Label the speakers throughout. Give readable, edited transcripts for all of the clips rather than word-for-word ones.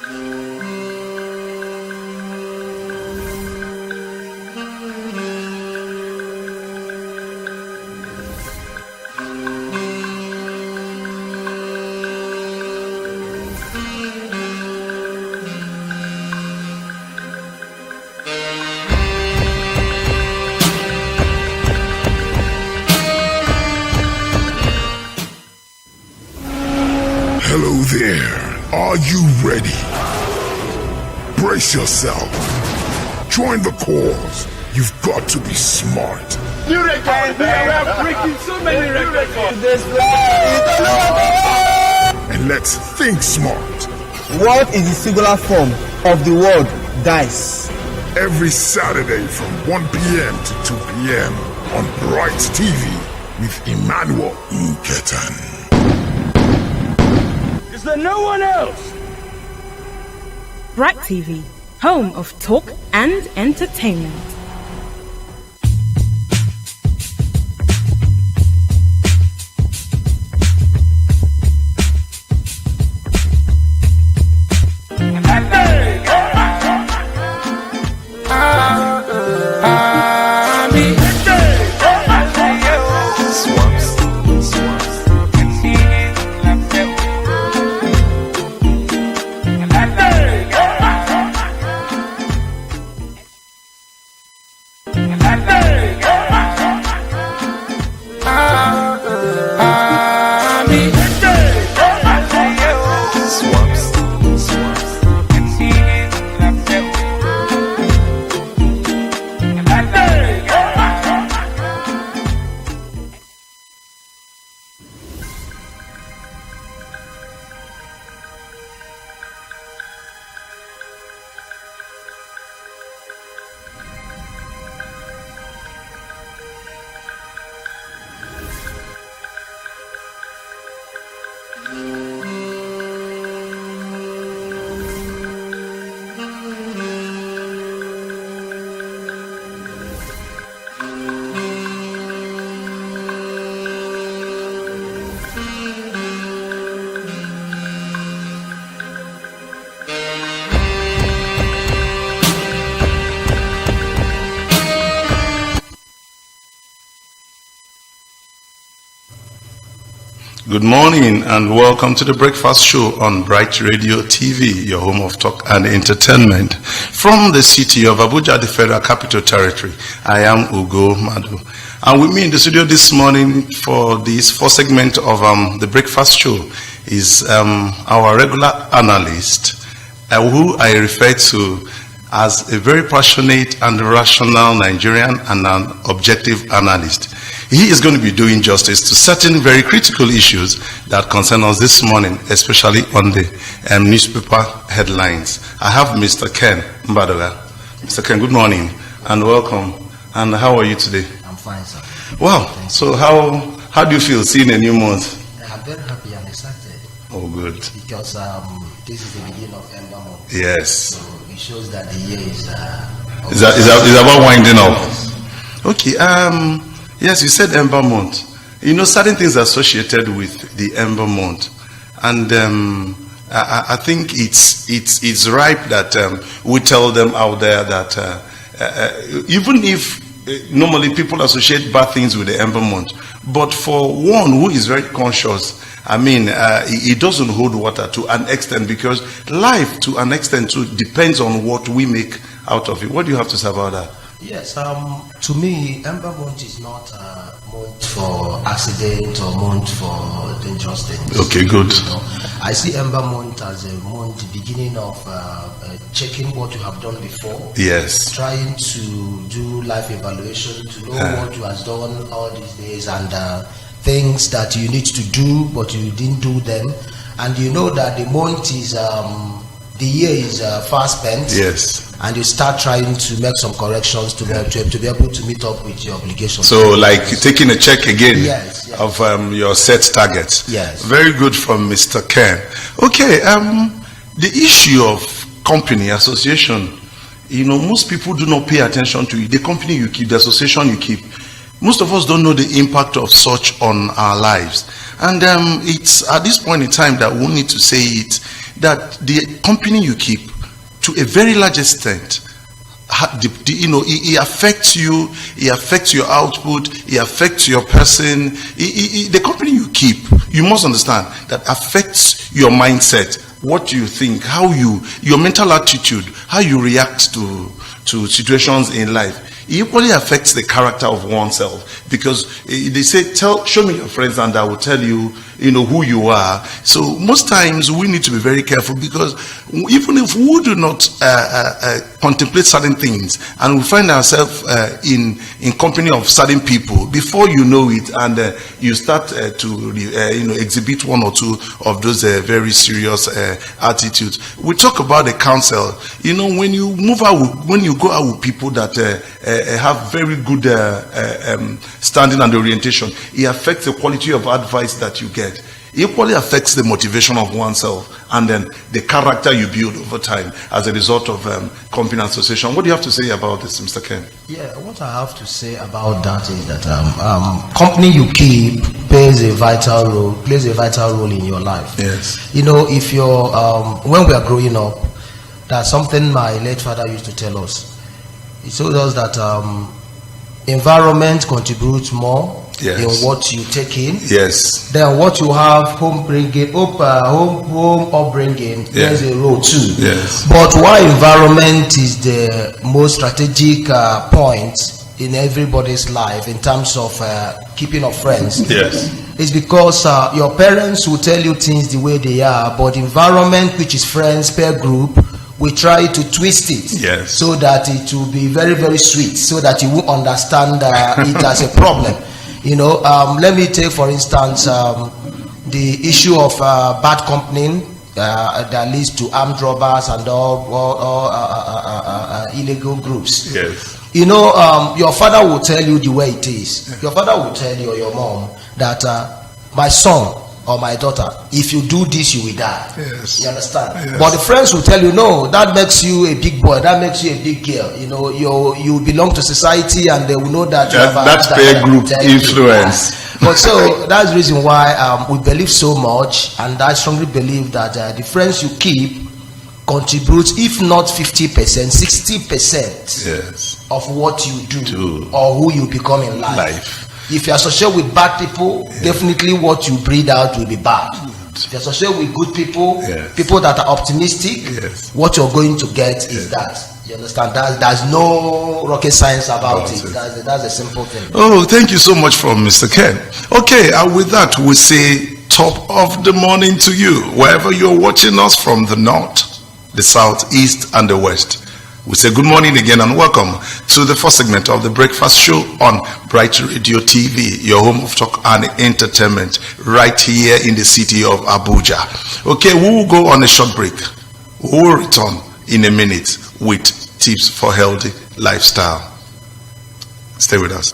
Speaker 1: Hello there. Are you ready? Brace yourself. Join the cause. You've got to be smart.
Speaker 2: New record! We are breaking so many records!
Speaker 1: And let's think smart.
Speaker 3: What is the singular form of the word dice?
Speaker 1: Every Saturday from 1 p.m. to 2 p.m. on Bright TV with Emmanuel Nketan.
Speaker 2: Is there no one else?
Speaker 4: Bright TV, home of talk and entertainment.
Speaker 5: Good morning and welcome to the breakfast show on Bright Radio TV, your home of talk and entertainment. From the city of Abuja, the Federal Capital Territory, I am Ugo Madu. And with me in the studio this morning for this first segment of the breakfast show is our regular analyst, who I refer to as a very passionate and rational Nigerian and an objective analyst. He is going to be doing justice to certain very critical issues that concern us this morning, especially on the newspaper headlines. I have Mr. Ken Mbadoga. Mr. Ken, good morning and welcome. And how are you today?
Speaker 6: I'm fine, sir.
Speaker 5: Wow. So how do you feel seeing a new month?
Speaker 6: I'm very happy and excited.
Speaker 5: Oh, good.
Speaker 6: Because this is the beginning of Ember month.
Speaker 5: Yes.
Speaker 6: So it shows that the year is
Speaker 5: about winding up. Okay. Yes, you said Ember month. You know, certain things associated with the Ember month, and I think it's ripe that we tell them out there that even if normally people associate bad things with the Ember month, but for one who is very conscious, I mean, it doesn't hold water to an extent, because life to an extent too depends on what we make out of it. What do you have to say about that?
Speaker 6: Yes, to me, Ember month is not a month for accident or month for dangerous things.
Speaker 5: Okay, good.
Speaker 6: You know, I see Ember month as a month, the beginning of checking what you have done before.
Speaker 5: Yes.
Speaker 6: Trying to do life evaluation, to know what you have done all these days, and things that you need to do but you didn't do them. And you know that the month is the year is fast spent.
Speaker 5: Yes.
Speaker 6: And you start trying to make some corrections to be able to meet up with your obligations.
Speaker 5: So, like taking a check again,
Speaker 6: yes.
Speaker 5: of your set targets.
Speaker 6: Yes.
Speaker 5: Very good from Mr. Ken. Okay. The issue of company association, you know, most people do not pay attention to it. The company you keep, the association you keep, most of us don't know the impact of such on our lives. And it's at this point in time that we need to say it. that the company you keep, to a very large extent, it affects you, it affects your output, it affects your person. The company you keep, you must understand, that affects your mindset, what you think, your mental attitude, how you react to situations in life. It equally affects the character of oneself, because they say, show me your friends and I will tell you, who you are. So most times we need to be very careful, because even if we do not contemplate certain things and we find ourselves in company of certain people, before you know it, and you start to exhibit one or two of those very serious attitudes. We talk about the counsel. When you move out, when you go out with people that have very good standing and orientation, it affects the quality of advice that you get. It equally affects the motivation of oneself, and then the character you build over time as a result of company association. What do you have to say about this, Mr. Ken?
Speaker 6: Yeah, what I have to say about that is that company you keep plays a vital role in your life.
Speaker 5: Yes.
Speaker 6: If you're when we are growing up, that's something my late father used to tell us. He told us that environment contributes more.
Speaker 5: Yes.
Speaker 6: In what you take in,
Speaker 5: yes,
Speaker 6: then what you have, home upbringing, there's a role too.
Speaker 5: Yes.
Speaker 6: But why environment is the most strategic point in everybody's life in terms of keeping of friends?
Speaker 5: Yes,
Speaker 6: it's because your parents will tell you things the way they are, but environment, which is friends per group, we try to twist it,
Speaker 5: yes,
Speaker 6: so that it will be very, very sweet, so that you will understand it as a problem. Let me take for instance the issue of bad company that leads to armed robbers and all illegal groups.
Speaker 5: Yes.
Speaker 6: Your father will tell you the way it is. Your father will tell you, or your mom, that my son or my daughter, if you do this, you will die.
Speaker 5: Yes.
Speaker 6: You understand?
Speaker 5: Yes.
Speaker 6: But the friends will tell you, no, that makes you a big boy, that makes you a big girl. You belong to society, and they will know that you have
Speaker 5: that's peer group influence.
Speaker 6: But so that's the reason why we believe so much, and I strongly believe that the friends you keep contribute, if not 50%, 60%,
Speaker 5: yes,
Speaker 6: of what you do or who you become in life. If you associate with bad people, definitely what you breed out will be bad. If you associate with good people, people that are optimistic, what you're going to get is that. You understand? There's no rocket science about it. That's a simple thing.
Speaker 5: Oh, thank you so much from Mr. Ken. Okay, with that, we say top of the morning to you, wherever you're watching us from the north, the south, east, and the west. We say good morning again and welcome to the first segment of the breakfast show on Bright Radio TV, your home of talk and entertainment, right here in the city of Abuja. Okay, we will go on a short break. We will return in a minute with tips for healthy lifestyle. Stay with us.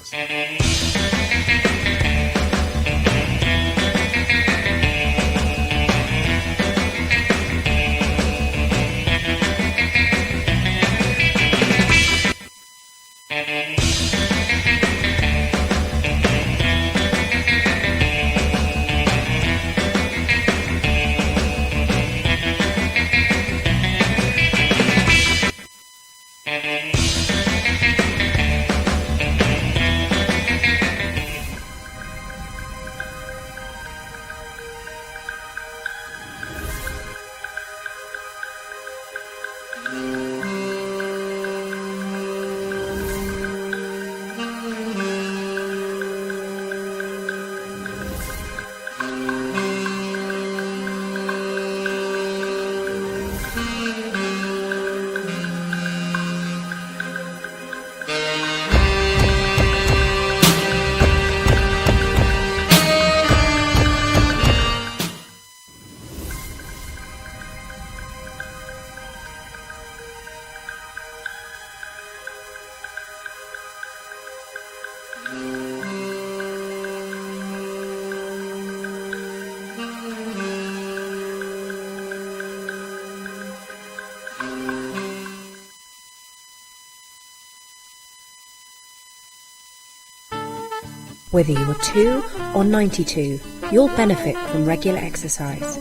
Speaker 7: Whether you are 2 or 92, you'll benefit from regular exercise.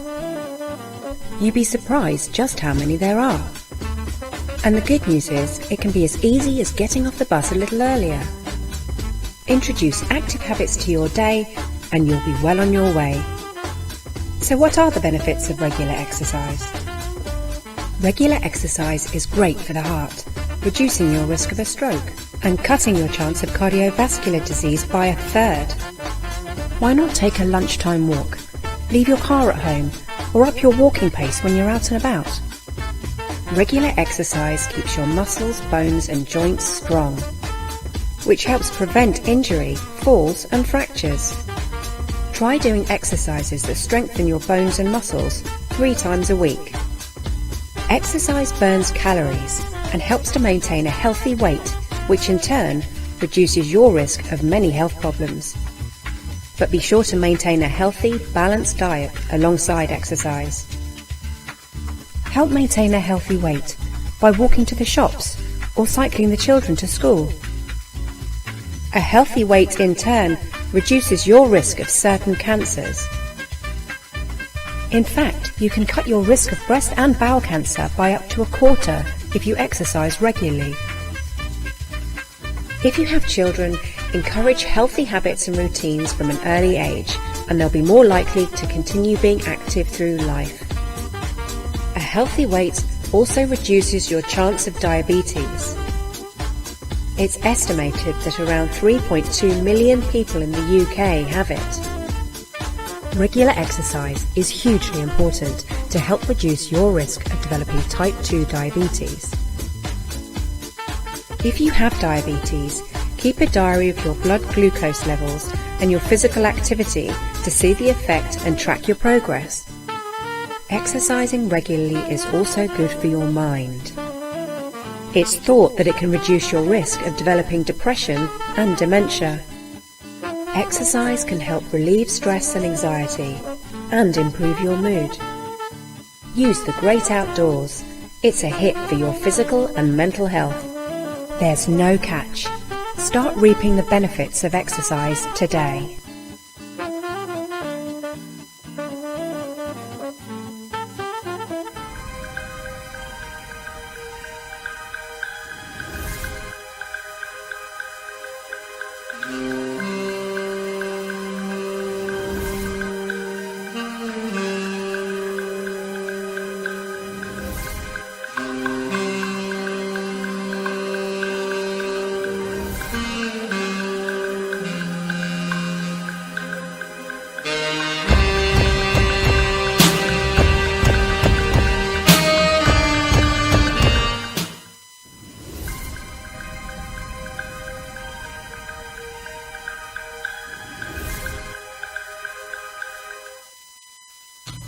Speaker 7: you'd be surprised just how many there are. And the good news is, it can be as easy as getting off the bus a little earlier. Introduce active habits to your day and you'll be well on your way. So what are the benefits of regular exercise? Regular exercise is great for the heart, reducing your risk of a stroke and cutting your chance of cardiovascular disease by a third. Why not take a lunchtime walk? Leave your car at home or up your walking pace when you're out and about. Regular exercise keeps your muscles, bones and joints strong, which helps prevent injury, falls and fractures. Try doing exercises that strengthen your bones and muscles 3 times a week. Exercise burns calories and helps to maintain a healthy weight, which in turn reduces your risk of many health problems. But be sure to maintain a healthy, balanced diet alongside exercise. Help maintain a healthy weight by walking to the shops or cycling the children to school. A healthy weight in turn reduces your risk of certain cancers. In fact, you can cut your risk of breast and bowel cancer by up to 1/4 if you exercise regularly. If you have children, encourage healthy habits and routines from an early age, and they'll be more likely to continue being active through life. A healthy weight also reduces your chance of diabetes. It's estimated that around 3.2 million people in the UK have it. Regular exercise is hugely important to help reduce your risk of developing type 2 diabetes. If you have diabetes, keep a diary of your blood glucose levels and your physical activity to see the effect and track your progress. Exercising regularly is also good for your mind. It's thought that it can reduce your risk of developing depression and dementia. Exercise can help relieve stress and anxiety and improve your mood. Use the great outdoors. It's a hit for your physical and mental health. There's no catch. Start reaping the benefits of exercise today.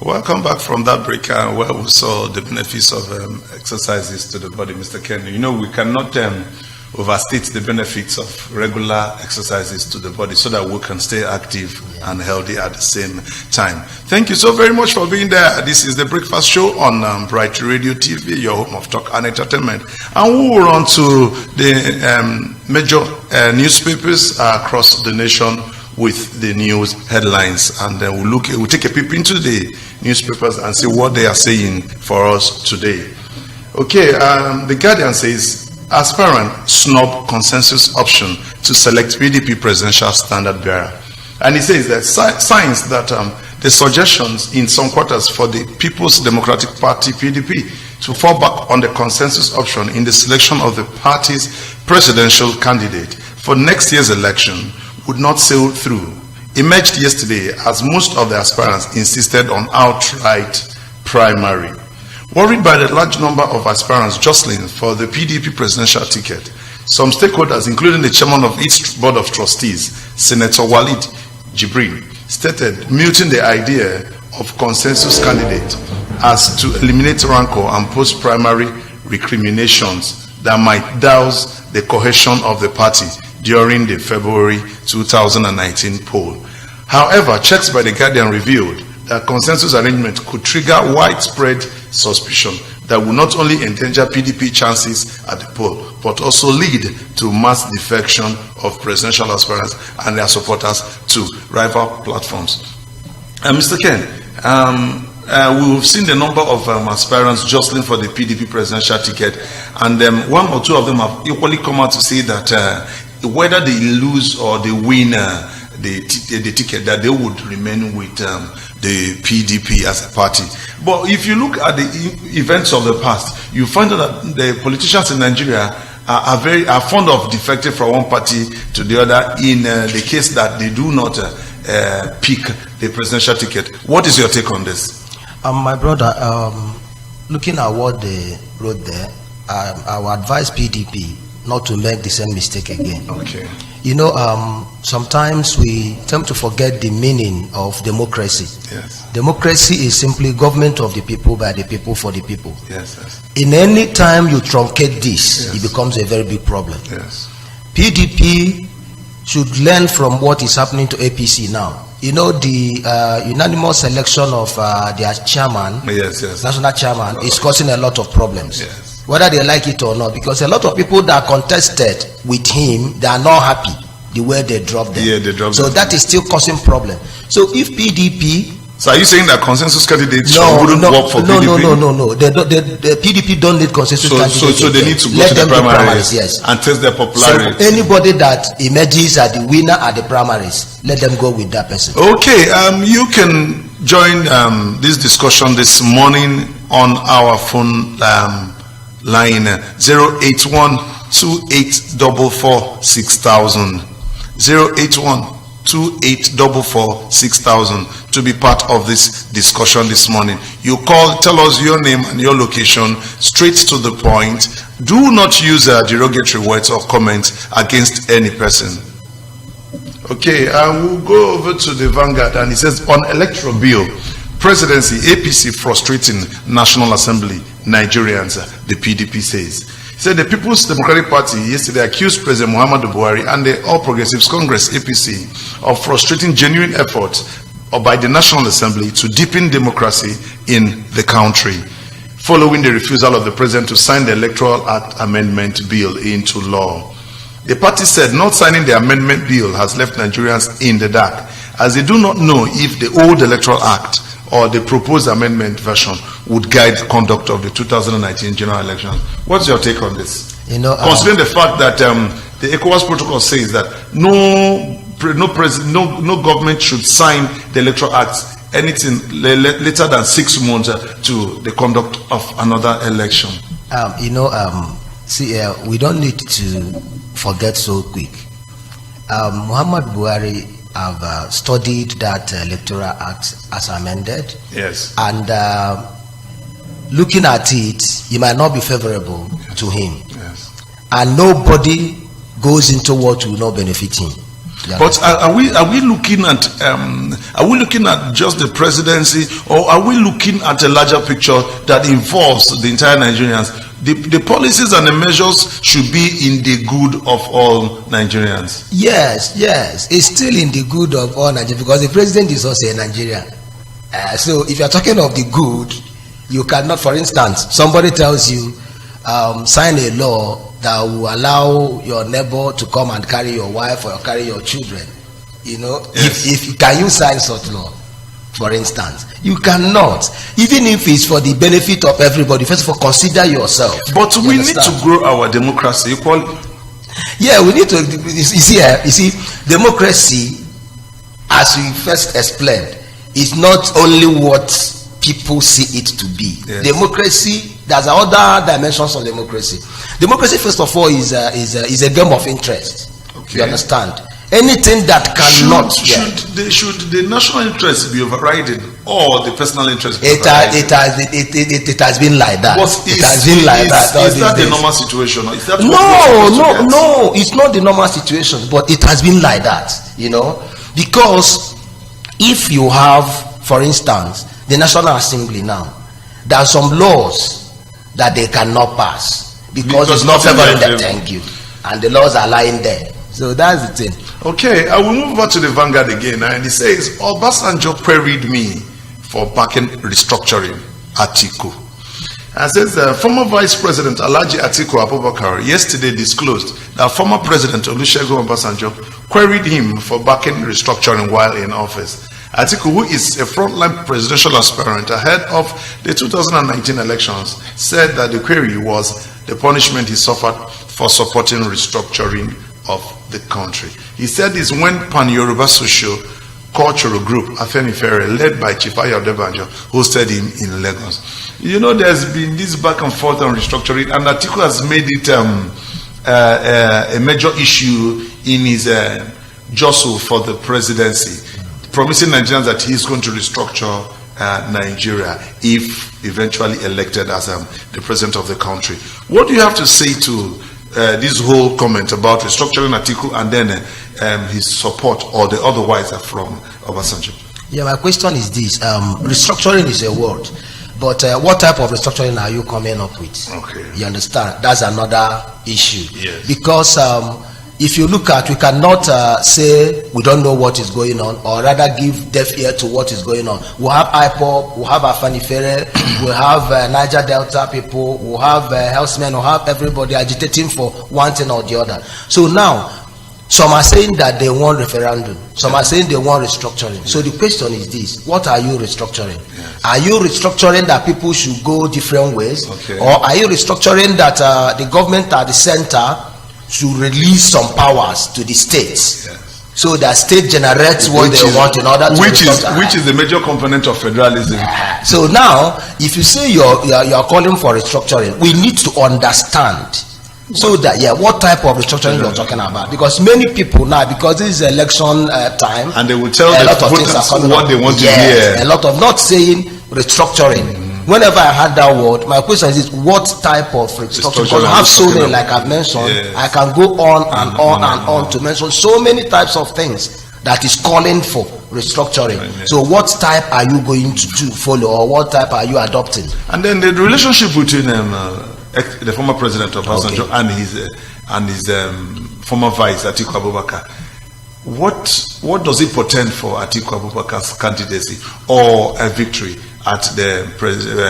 Speaker 5: Welcome back from that break where we saw the benefits of exercises to the body, Mr. Ken. You know, we cannot overstate the benefits of regular exercises to the body so that we can stay active and healthy at the same time. Thank you so very much for being there. This is the Breakfast Show on Bright Radio TV, your home of talk and entertainment. And we will run to the major newspapers across the nation with the news headlines, and then we'll take a peep into the newspapers and see what they are saying for us today. Okay, the Guardian says aspirant snub consensus option to select PDP presidential standard bearer, and it says that signs that the suggestions in some quarters for the People's Democratic Party (PDP) to fall back on the consensus option in the selection of the party's presidential candidate for next year's election would not sail through emerged yesterday as most of the aspirants insisted on outright primary. Worried by the large number of aspirants jostling for the PDP presidential ticket, some stakeholders, including the chairman of its board of trustees, Senator Walid Jibril, stated muting the idea of consensus candidate as to eliminate rancor and post-primary recriminations that might douse the cohesion of the party during the February 2019 poll. However, checks by the Guardian revealed that consensus arrangement could trigger widespread suspicion that will not only endanger PDP chances at the poll, but also lead to mass defection of presidential aspirants and their supporters to rival platforms. Mr. Ken, we've seen the number of aspirants jostling for the PDP presidential ticket, and one or two of them have equally come out to say that whether they lose or they win the ticket, that they would remain with the PDP as a party. But if you look at the events of the past, you find out that the politicians in Nigeria are fond of defecting from one party to the other in the case that they do not pick the presidential ticket. What is your take on this?
Speaker 6: My brother, looking at what they wrote there, I would advise PDP not to make the same mistake again.
Speaker 5: Okay.
Speaker 6: You know, sometimes we tend to forget the meaning of democracy.
Speaker 5: Yes.
Speaker 6: Democracy is simply government of the people, by the people, for the people.
Speaker 5: Yes, yes.
Speaker 6: In any time you truncate this,
Speaker 5: Yes.
Speaker 6: it becomes a very big problem.
Speaker 5: Yes.
Speaker 6: PDP should learn from what is happening to APC now. You know, the unanimous selection of their chairman,
Speaker 5: Yes, yes.
Speaker 6: national chairman, is causing a lot of problems.
Speaker 5: Yes.
Speaker 6: Whether they like it or not, because a lot of people that contested with him, they are not happy the way they dropped them.
Speaker 5: Yeah, they dropped
Speaker 6: so
Speaker 5: them.
Speaker 6: that is still causing problem. So if PDP,
Speaker 5: So are you saying that consensus candidates wouldn't work for PDP?
Speaker 6: no. The PDP don't need consensus candidates.
Speaker 5: So they need to go
Speaker 6: Let
Speaker 5: to the
Speaker 6: them do
Speaker 5: primaries,
Speaker 6: yes,
Speaker 5: and test their
Speaker 6: So
Speaker 5: popularity.
Speaker 6: anybody that emerges as the winner at the primaries, let them go with that person.
Speaker 5: Okay, you can join this discussion this morning on our phone line 081-2844-6000 081-2844-6000 to be part of this discussion this morning. You call, tell us your name and your location, straight to the point. Do not use derogatory words or comments against any person. Okay, I will go over to the Vanguard, and it says on electoral bill, presidency, APC frustrating National Assembly, Nigerians, the PDP says. Said the People's Democratic Party yesterday accused President Muhammadu Buhari and the All Progressives Congress, APC, of frustrating genuine efforts by the National Assembly to deepen democracy in the country, following the refusal of the president to sign the Electoral Act Amendment Bill into law. The party said not signing the amendment bill has left Nigerians in the dark, as they do not know if the old Electoral Act or the proposed amendment version would guide the conduct of the 2019 general elections. What's your take on this?
Speaker 6: You know,
Speaker 5: considering the fact that the ECOWAS protocol says that no government should sign the Electoral Act anything later than 6 months to the conduct of another election.
Speaker 6: We don't need to forget so quick. Muhammad Buhari have studied that Electoral Act as amended.
Speaker 5: Yes.
Speaker 6: And looking at it, it might not be favorable to him.
Speaker 5: Yes.
Speaker 6: And nobody goes into what will not benefit him.
Speaker 5: But are we looking at just the presidency, or are we looking at a larger picture that involves the entire Nigerians? The policies and the measures should be in the good of all Nigerians.
Speaker 6: Yes, it's still in the good of all Nigerians, because the president is also a Nigerian. So if you're talking of the good, you cannot, for instance, somebody tells you, sign a law that will allow your neighbor to come and carry your wife or carry your children. You know,
Speaker 5: yes.
Speaker 6: if can you sign such law? For instance, you cannot, even if it's for the benefit of everybody. First of all, consider yourself.
Speaker 5: But we need to grow our democracy equally.
Speaker 6: Yeah, we need to. You see, democracy, as we first explained, is not only what people see it to be.
Speaker 5: Yes.
Speaker 6: Democracy, there's other dimensions of democracy. Democracy, first of all, is a game of interest.
Speaker 5: Okay.
Speaker 6: You understand? Anything that cannot
Speaker 5: should the national interest be overridden or the personal interest be
Speaker 6: it has been like that. It has been like that.
Speaker 5: Is that the normal situation? Is that
Speaker 6: no, it's not the normal situation, but it has been like that, you know, because if you have, for instance, the National Assembly now, there are some laws that they cannot pass because it's not favoring them. Thank you. And the laws are lying there. So that's the thing.
Speaker 5: Okay, I will move over to the Vanguard again, and it says Obasanjo queried me for backing restructuring Atiku. And says former Vice President Alhaji Atiku Abubakar yesterday disclosed that former President Olusegun Obasanjo queried him for backing restructuring while in office. Atiku, who is a frontline presidential aspirant ahead of the 2019 elections, said that the query was the punishment he suffered for supporting restructuring of the country. He said this when Pan-Yoruba Social Cultural Group, Afenifere, led by Chief Ayo Adebanjo, hosted him in Lagos. You know, there's been this back and forth on restructuring, and Atiku has made it a major issue in his jostle for the presidency, promising Nigerians that he's going to restructure Nigeria if eventually elected as the president of the country. What do you have to say to this whole comment about restructuring Atiku and then his support or the otherwise from Obasanjo?
Speaker 6: Yeah, my question is this. Restructuring is a word, but what type of restructuring are you coming up with?
Speaker 5: Okay.
Speaker 6: You understand? That's another issue.
Speaker 5: Yes.
Speaker 6: Because if you look at, we cannot say we don't know what is going on, or rather give deaf ear to what is going on. We have IPOP, we have Afanifere, we have Niger Delta people, we have Housemen, we have everybody agitating for one thing or the other. So now, some are saying that they want referendum, some are saying they want restructuring. So the question is this: what are you restructuring? Yes. Are you restructuring that people should go different ways?
Speaker 5: Okay.
Speaker 6: Or are you restructuring that the government at the center should release some powers to the states, yes, so that state generates what they want in order to
Speaker 5: which is the major component of federalism?
Speaker 6: So now, if you say you're calling for restructuring, we need to understand. So that, yeah, what type of restructuring you're talking about? Because many people now, because this is election time,
Speaker 5: and they will tell the voters what they want to hear.
Speaker 6: A lot of not saying restructuring. Whenever I had that word, my question is what type of restructuring? Because I have so many, like I've mentioned, yes. I can go on and on to mention so many types of things that is calling for restructuring. Yes. So what type are you going to follow, or what type are you adopting?
Speaker 5: And then the relationship between the former president of Obasanjo and his former vice Atiku Abubakar. What does it portend for Atiku Abubakar's candidacy or a victory at the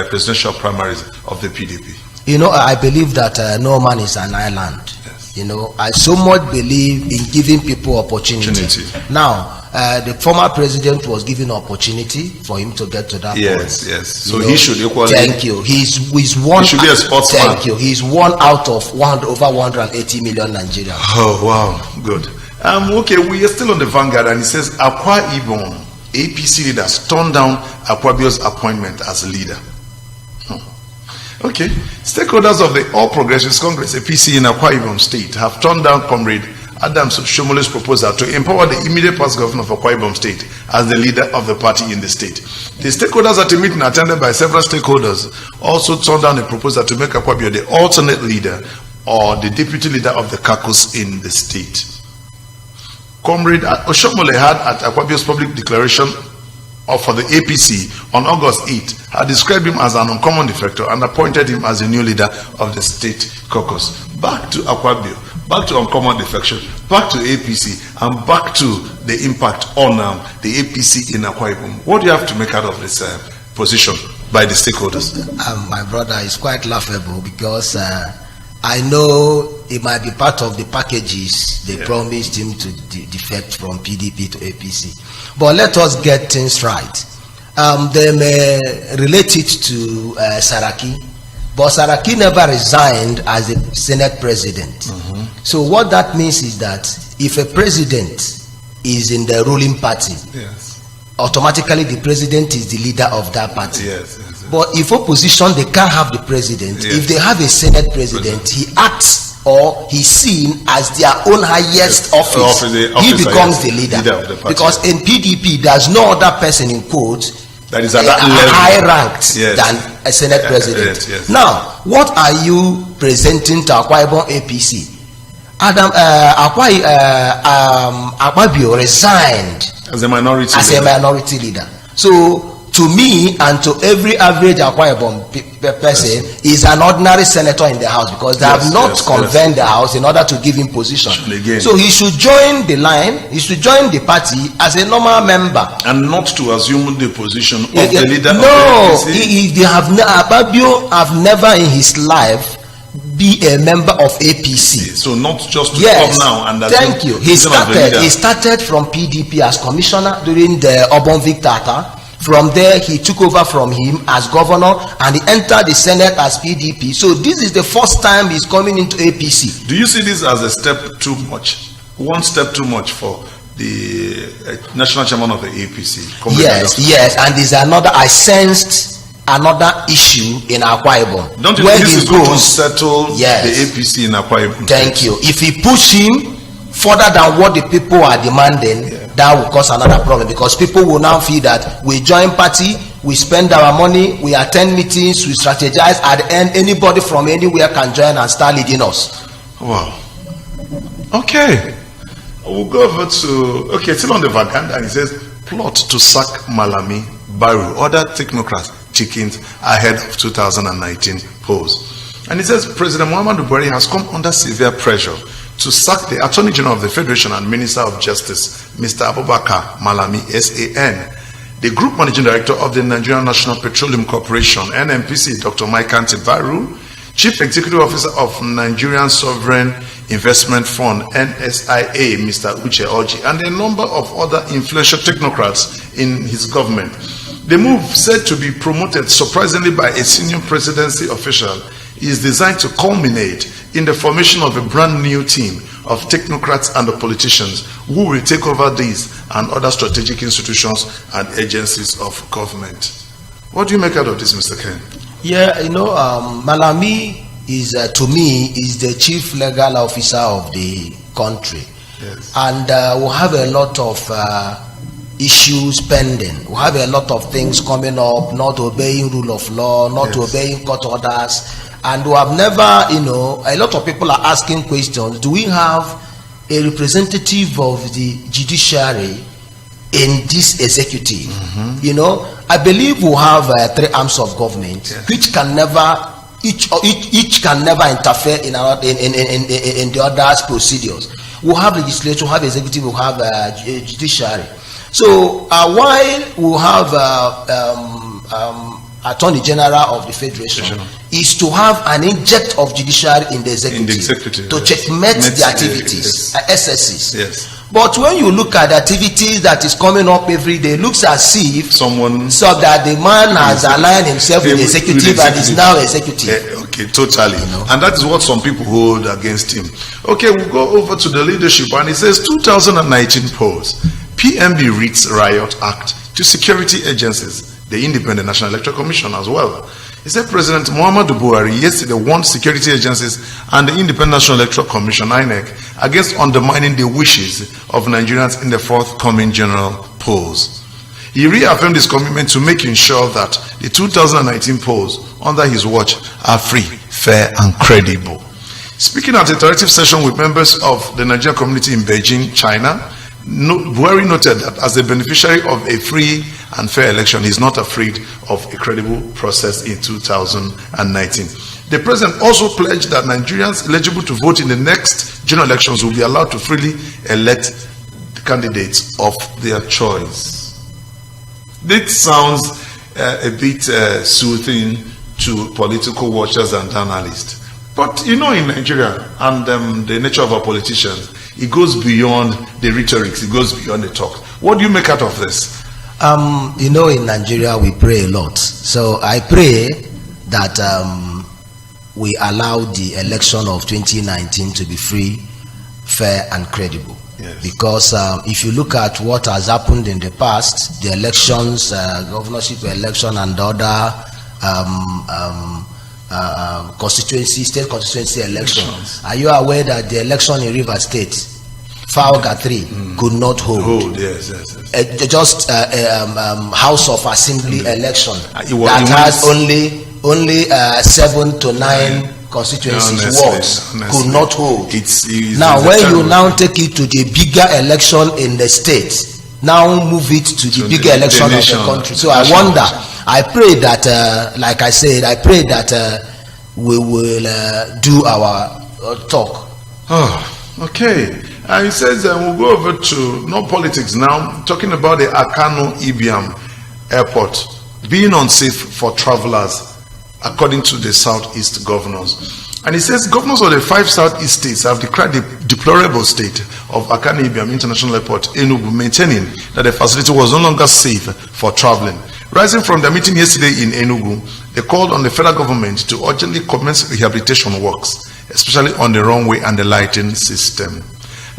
Speaker 5: presidential primaries of the PDP?
Speaker 6: You know, I believe that no man is an island. Yes. You know, I so much believe in giving people opportunity. Now, the former president was given opportunity for him to get to that point.
Speaker 5: Yes. So he should equally.
Speaker 6: Thank you. He's one.
Speaker 5: He should be a sportsman.
Speaker 6: Thank you. He's one out of over 180 million Nigerians.
Speaker 5: Oh wow, good. Okay, we are still on the vanguard, and it says Akwa Ibom APC leaders turned down Akpabio's appointment as leader. Okay, stakeholders of the All Progressives Congress APC in Akwa Ibom State have turned down Comrade Adams Shomole's proposal to empower the immediate past governor of Akwa Ibom State as the leader of the party in the state. The stakeholders at a meeting attended by several stakeholders also turned down a proposal to make Akpabio the alternate leader or the deputy leader of the caucus in the state. Comrade Oshomole had at Akpabio's public declaration for the APC on August 8 had described him as an uncommon defector and appointed him as the new leader of the state caucus. Back to Akpabio, back to uncommon defection, back to APC, and back to the impact on the APC in Akwa Ibom. What do you have to make out of this position by the stakeholders?
Speaker 6: My brother, is quite laughable because I know it might be part of the packages they promised him to defect from PDP to APC. But let us get things right. They may relate it to Saraki, but Saraki never resigned as the Senate president. So what that means is that if a president is in the ruling party, automatically the president is the leader of that party. But if opposition, they can't have the president. If they have a Senate president, he acts or he's seen as their own highest office. He becomes the leader of the party. Because in PDP, there's no other person in quotes
Speaker 5: that is at that level,
Speaker 6: high ranked than a Senate president. Now, what are you presenting to Akwa Ibom APC? Akpabio resigned
Speaker 5: as a
Speaker 6: minority leader. So to me and to every average Akwa Ibom person is an ordinary senator in the house, because they have not convened the house in order to give him position. So he should join the line, he should join the party as a normal member,
Speaker 5: and not to assume the position of the leader.
Speaker 6: No, Akpabio have never in his life be a member of APC.
Speaker 5: So not just to
Speaker 6: Yes,
Speaker 5: come now and
Speaker 6: thank you. He started from PDP as commissioner during the Urban Vic Tata. From there, he took over from him as governor, and he entered the Senate as PDP. So this is the first time he's coming into APC.
Speaker 5: Do you see this as a step too much? One step too much for the national chairman of the APC?
Speaker 6: Yes, and there's another. I sensed another issue in Akwa Ibom.
Speaker 5: Don't you think this is going to settle the APC in Akwa Ibom?
Speaker 6: Thank you. If he push him further than what the people are demanding, that will cause another problem, because people will now feel that we join party, we spend our money, we attend meetings, we strategize. At the end, anybody from anywhere can join and start leading us.
Speaker 5: Wow. Okay. We'll go over to, still on the Vaganda, and it says, plot to sack Malami, Baru, other technocrats, chickens ahead of 2019 polls. And it says, President Muhammadu Buhari has come under severe pressure to sack the Attorney General of the Federation and Minister of Justice, Mr. Abubakar Malami, SAN. The Group Managing Director of the Nigerian National Petroleum Corporation, NNPC, Dr. Maikanti Baru, Chief Executive Officer of Nigerian Sovereign Investment Fund, NSIA, Mr. Uche Oji, and a number of other influential technocrats in his government. The move, said to be promoted surprisingly by a senior presidency official, is designed to culminate in the formation of a brand new team of technocrats and the politicians who will take over these and other strategic institutions and agencies of government. What do you make out of this, Mr. Ken?
Speaker 6: Malami is, to me, is the chief legal officer of the country.
Speaker 5: Yes.
Speaker 6: And we have a lot of issues pending. We have a lot of things coming up, not obeying rule of law, not obeying court orders. And we have never, a lot of people are asking questions. Do we have a representative of the judiciary in this executive? I believe we have three arms of government, which can never, each can never interfere in the other's procedures. We have legislature, we have executive, we have judiciary. So while we have Attorney General of the Federation, is to have an inject of judiciary in the executive, to checkmate the activities, SSCs.
Speaker 5: Yes.
Speaker 6: But when you look at the activities that is coming up every day, it looks as if so that the man has aligned himself with the executive and is now executive.
Speaker 5: Okay, totally. And that is what some people hold against him. Okay, we'll go over to the leadership, and it says 2019 polls. PMB reads Riot Act to security agencies, the Independent National Electoral Commission as well. He said President Muhammadu Buhari yesterday warned security agencies and the Independent National Electoral Commission, INEC, against undermining the wishes of Nigerians in the forthcoming general polls. He reaffirmed his commitment to making sure that the 2019 polls under his watch are free, fair, and credible. Speaking at a interactive session with members of the Nigerian community in Beijing, China, Buhari noted that as a beneficiary of a free and fair election, he is not afraid of a credible process in 2019. The president also pledged that Nigerians eligible to vote in the next general elections will be allowed to freely elect the candidates of their choice. This sounds a bit soothing to political watchers and analysts. But in Nigeria and the nature of our politicians, it goes beyond the rhetorics, it goes beyond the talk. What do you make out of this?
Speaker 6: In Nigeria we pray a lot. So I pray that we allow the election of 2019 to be free, fair, and credible.
Speaker 5: Yes.
Speaker 6: Because if you look at what has happened in the past, the elections, governorship election, and other state constituency elections. Are you aware that the election in River State, Fauga 3, could not hold?
Speaker 5: Yes.
Speaker 6: Just House of Assembly election
Speaker 5: that
Speaker 6: has only 7 to 9 constituencies, wards, could not hold. Now, when you now take it to the bigger election in the state, now move it to the bigger election of the country. So I wonder. I pray that, like I said, I pray that we will do our talk.
Speaker 5: Oh, okay. And he says we'll go over to no politics now, talking about the Akano Ibiam Airport being unsafe for travelers, according to the Southeast governors. And he says governors of the 5 southeast states have declared the deplorable state of Akane Ibiam International Airport, Enugu, maintaining that the facility was no longer safe for traveling. Rising from their meeting yesterday in Enugu, they called on the federal government to urgently commence rehabilitation works, especially on the runway and the lighting system.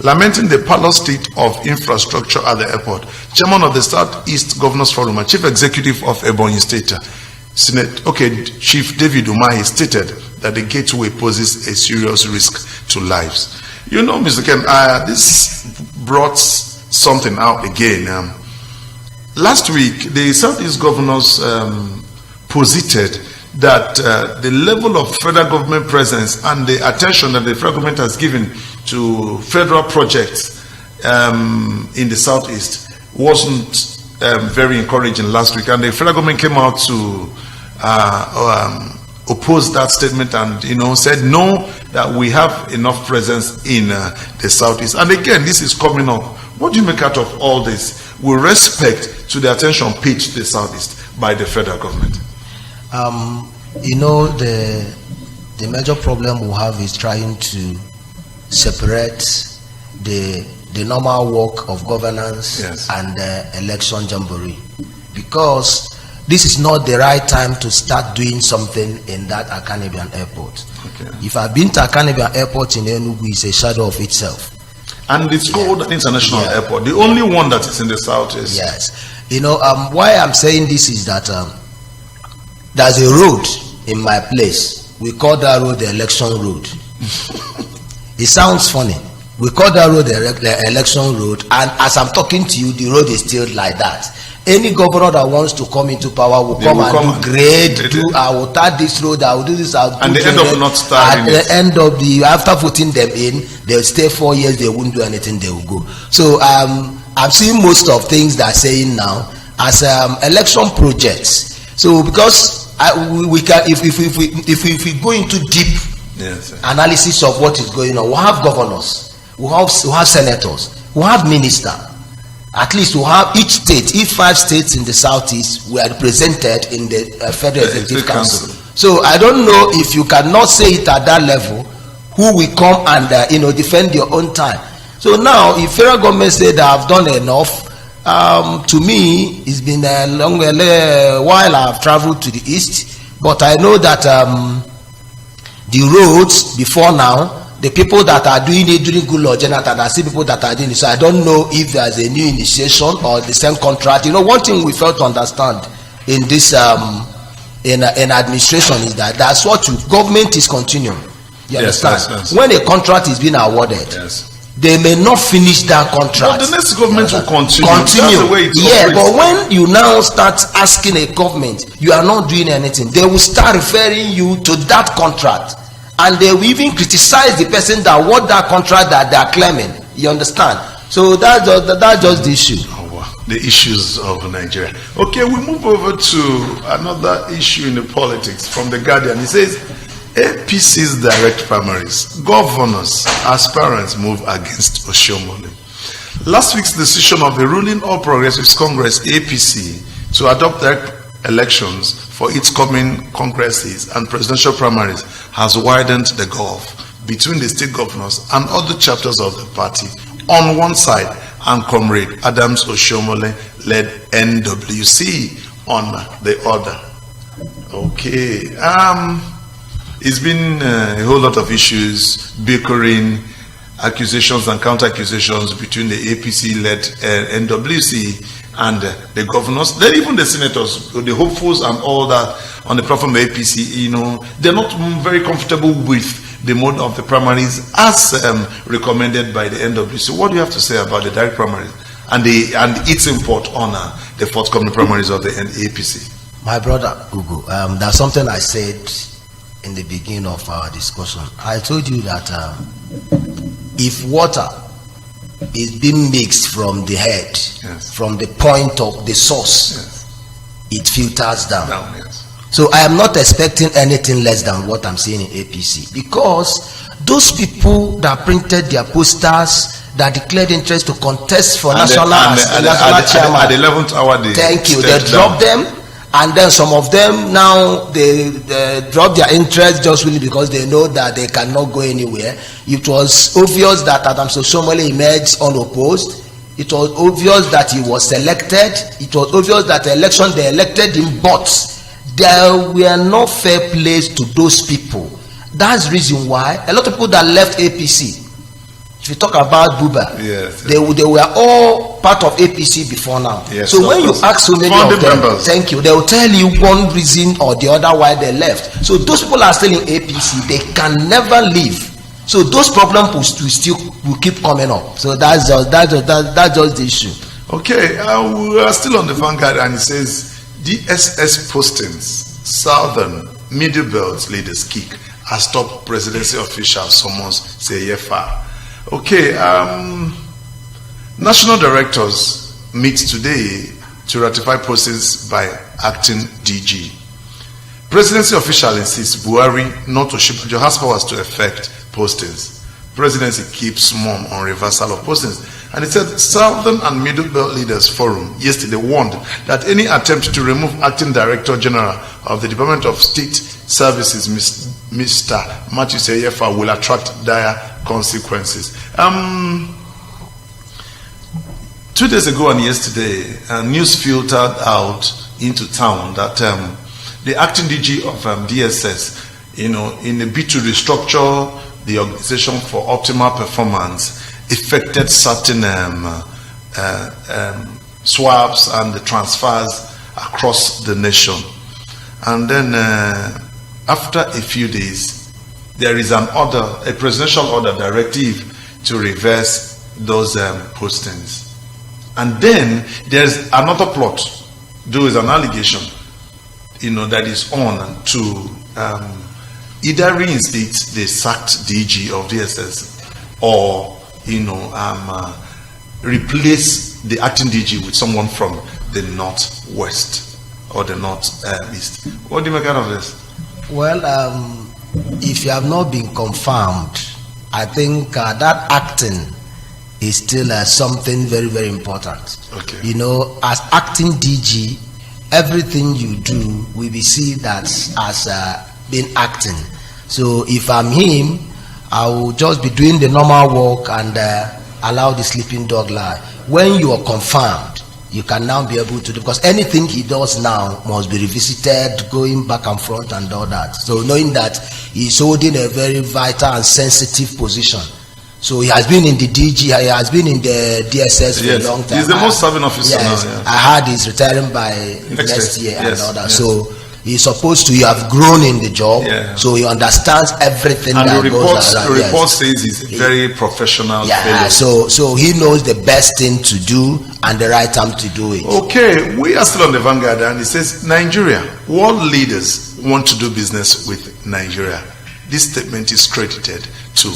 Speaker 5: Lamenting the parlous state of infrastructure at the airport, chairman of the Southeast Governors Forum and chief executive of Ebonyi State, Chief David Umahi, stated that the gateway poses a serious risk to lives. You know, Mr. Ken, this brought something out again. Last week, the Southeast governors posited that the level of federal government presence and the attention that the federal government has given to federal projects in the Southeast wasn't very encouraging last week, and the federal government came out to oppose that statement and said no, that we have enough presence in the Southeast. And again, this is coming up. What do you make out of all this with respect to the attention paid to the Southeast by the federal government?
Speaker 6: The major problem we have is trying to separate the normal work of governance, yes, and the election jamboree, because this is not the right time to start doing something in that Akane Ibiam Airport. Okay. If I've been to Akane Ibiam Airport in Enugu, it's a shadow of itself. And it's called an international airport, the only one that is in the Southeast. Yes. Why I'm saying this is that there's a road in my place. We call that road the election road. It sounds funny. We call that road the election road, and as I'm talking to you, the road is still like that. Any governor that wants to come into power will come and do grade, I will start this road, I will do this,
Speaker 5: and they end up not starting.
Speaker 6: At the end of after putting them in, they'll stay 4 years, they won't do anything, they will go. So I'm seeing most of things they're saying now as election projects. So because we can, if we go into deep analysis of what is going on, we have governors, we have senators, we have ministers. At least we have each 5 states in the Southeast were represented in the Federal Executive Council. So I don't know if you cannot say it at that level, who will come and defend your own time. So now, if federal government say that I've done enough, to me, it's been a while I've traveled to the east, but I know that the roads before now, the people that are doing it during Goodluck Jonathan, I see people that are doing it. So I don't know if there's a new initiation or the same contract. One thing we fail to understand in this in administration is that that's what government is continuing. You understand? Yes. When a contract is being awarded, they may not finish that contract.
Speaker 5: But the next government will continue.
Speaker 6: That's the way it but when you now start asking a government, you are not doing anything, they will start referring you to that contract. And they will even criticize the person that award that contract that they are claiming. You understand? So that's just the issue.
Speaker 5: The issues of Nigeria. Okay, we move over to another issue in the politics from The Guardian. It says, APC's direct primaries, governors, aspirants move against Oshiomhole. Last week's decision of the ruling All Progressives Congress, APC, to adopt direct elections for its coming congresses and presidential primaries has widened the gulf between the state governors and other chapters of the party on one side and Comrade Adams Oshiomhole led NWC on the other. Okay, it's been a whole lot of issues, bickering, accusations and counter accusations between the APC-led NWC and the governors, then even the senators, the hopefuls and all that on the platform of the APC, they're not very comfortable with the mode of the primaries as recommended by the NWC. What do you have to say about the direct primaries and its import on the forthcoming primaries of the APC?
Speaker 6: My brother Ugo, there's something I said in the beginning of our discussion. I told you that if water is being mixed from the head, from the point of the source, it filters down. So I am not expecting anything less than what I'm seeing in APC, because those people that printed their posters, that declared interest to contest for national chairman
Speaker 5: at the 11th hour,
Speaker 6: they dropped them, And then some of them now they drop their interest just really because they know that they cannot go anywhere. It was obvious that Adams Oshiomhole emerged unopposed. It was obvious that he was selected. It was obvious that the election they elected him, but there were no fair plays to those people. That's the reason why a lot of people that left APC, if you talk about Buba,
Speaker 5: yes,
Speaker 6: they were all part of APC before now.
Speaker 5: Yes,
Speaker 6: so when you ask so many of them,
Speaker 5: members.
Speaker 6: thank you, they will tell you one reason or the other why they left. So those people are still in APC, they can never leave. So those problems will keep coming up. So that's just the issue.
Speaker 5: Okay, we are still on the Vanguard, and it says DSS postings, Southern Middle Belt leaders kick has stopped presidency official summons say Yefa. Okay, national directors meet today to ratify postings by acting DG. Presidency official insists Buhari not to Osinbajo has powers to effect postings. Presidency keeps mum on reversal of postings. And it said Southern and Middle Belt Leaders Forum yesterday warned that any attempt to remove acting director general of the Department of State Services, Mr. Matthew Seyefa, will attract dire consequences. 2 days ago and yesterday, news filtered out into town that the acting DG of DSS, in a bid to restructure the organization for optimal performance, effected certain swaps and the transfers across the nation. And then after a few days, there is an order, a presidential order directive to reverse those postings. And then there's another plot, there is an allegation, that is on to either reinstate the sacked DG of DSS or replace the acting DG with someone from the northwest or the northeast. What do you make out of this?
Speaker 6: Well, if you have not been confirmed, I think that acting is still something very, very important.
Speaker 5: Okay.
Speaker 6: As acting DG, everything you do will be seen as being acting. So if I'm him, I will just be doing the normal work and allow the sleeping dog lie. When you are confirmed, you can now be able to do, because anything he does now must be revisited, going back and front and all that. So knowing that he's holding a very vital and sensitive position. So he has been in the DG, he has been in the DSS for a long time.
Speaker 5: He's the most serving officer now. Yes.
Speaker 6: I heard he's retiring by next year and all that.
Speaker 5: Yes.
Speaker 6: So he's supposed to have grown in the job, so he understands everything
Speaker 5: and
Speaker 6: that
Speaker 5: the
Speaker 6: goes around.
Speaker 5: The report says he's very professional.
Speaker 6: So he knows the best thing to do and the right time to do it.
Speaker 5: Okay, we are still on the Vanguard, and it says Nigeria, world leaders want to do business with Nigeria. This statement is credited to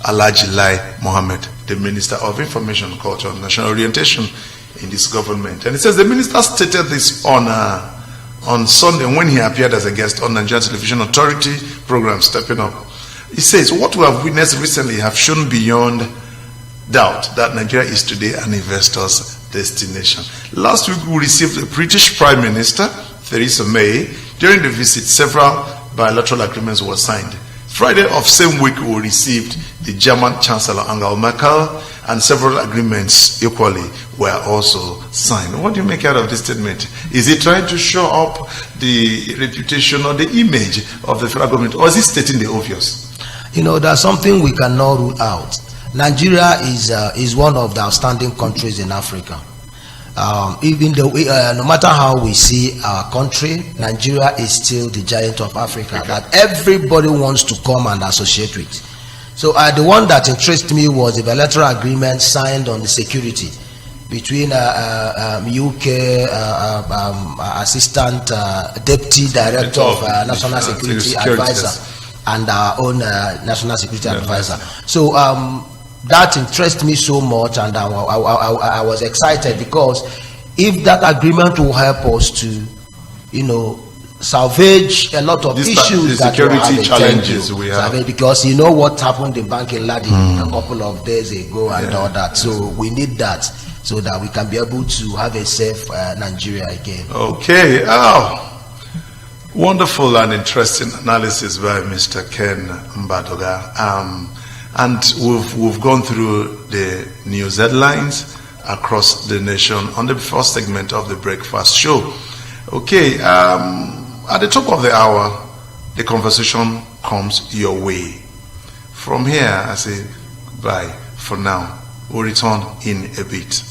Speaker 5: Alhaji Lai Mohammed, the Minister of Information, Culture and National Orientation in this government. And it says the minister stated this on Sunday when he appeared as a guest on Nigerian Television Authority program Stepping Up. He says, what we have witnessed recently have shown beyond doubt that Nigeria is today an investor's destination. Last week we received the British Prime Minister, Theresa May. During the visit, several bilateral agreements were signed. Friday of same week we received the German Chancellor Angela Merkel, and several agreements equally were also signed. What do you make out of this statement? Is he trying to show up the reputation or the image of the federal government, or is he stating the obvious?
Speaker 6: There's something we cannot rule out. Nigeria is one of the outstanding countries in Africa. Even though no matter how we see our country, Nigeria is still the giant of Africa that everybody wants to come and associate with. So the one that interested me was the bilateral agreement signed on the security between UK Assistant Deputy Director of National Security Advisor and our own National Security Advisor. So that interests me so much, and I was excited, because if that agreement will help us to, salvage a lot of issues that
Speaker 5: security challenges we have,
Speaker 6: because what happened in Bank in Ladi a couple of days ago and all that. So we need that so that we can be able to have a safe Nigeria again.
Speaker 5: Okay. Wonderful and interesting analysis by Mr. Ken Mbadoga. And we've gone through the news headlines across the nation on the first segment of the breakfast show. Okay, at the top of the hour, the conversation comes your way. From here, I say bye for now. We'll return in a bit.